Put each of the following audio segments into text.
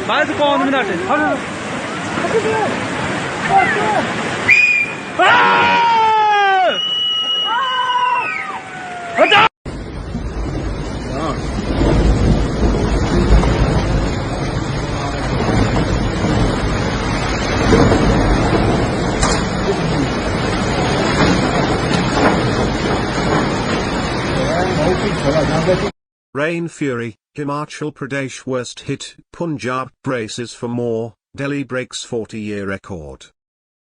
Mais de 5 minutos. Rain fury, Himachal Pradesh worst hit, Punjab braces for more, Delhi breaks 40-year record.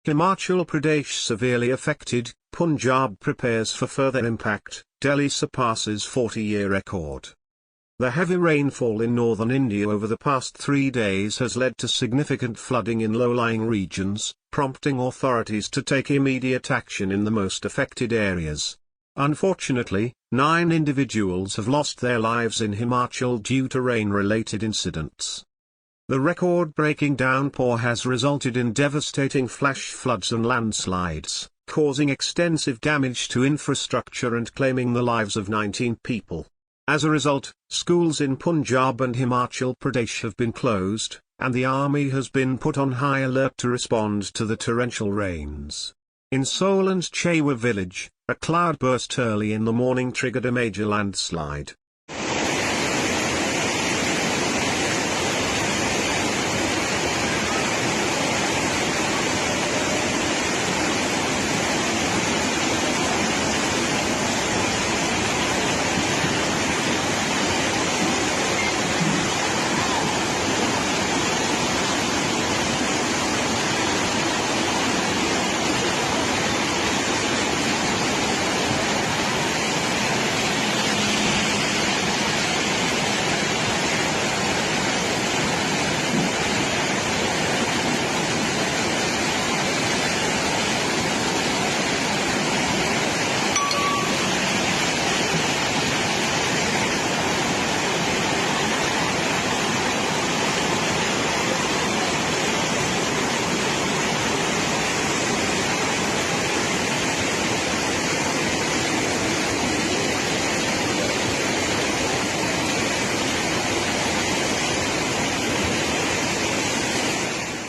Himachal Pradesh severely affected, Punjab prepares for further impact, Delhi surpasses 40-year record. The heavy rainfall in northern India over the past 3 days has led to significant flooding in low-lying regions, prompting authorities to take immediate action in the most affected areas. Unfortunately, 9 individuals have lost their lives in Himachal due to rain-related incidents. The record-breaking downpour has resulted in devastating flash floods and landslides, causing extensive damage to infrastructure and claiming the lives of 19 people. As a result, schools in Punjab and Himachal Pradesh have been closed, and the army has been put on high alert to respond to the torrential rains. In Seoul and Chewa village, a cloudburst early in the morning triggered a major landslide.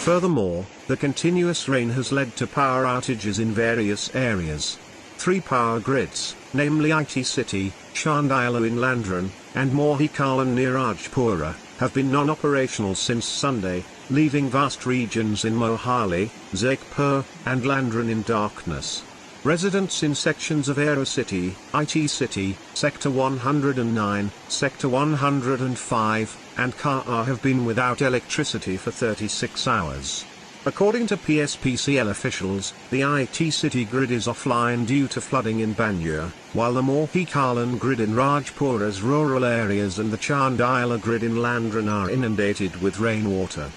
Furthermore, the continuous rain has led to power outages in various areas. 3 power grids, namely IT City, Chandila in Landran, and Mohikalan near Rajpura, have been non-operational since Sunday, leaving vast regions in Mohali, Jaipur, and Landran in darkness. Residents in sections of Aero City, IT City, Sector 109, Sector 105, and Kaa have been without electricity for 36 hours. According to PSPCL officials, the IT City grid is offline due to flooding in Banjur, while the Mohikalan grid in Rajpura's rural areas and the Chandila grid in Landran are inundated with rainwater.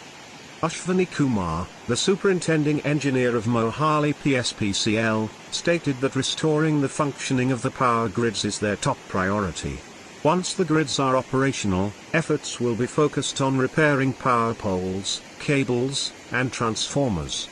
Ashwani Kumar, the superintending engineer of Mohali PSPCL, stated that restoring the functioning of the power grids is their top priority. Once the grids are operational, efforts will be focused on repairing power poles, cables, and transformers.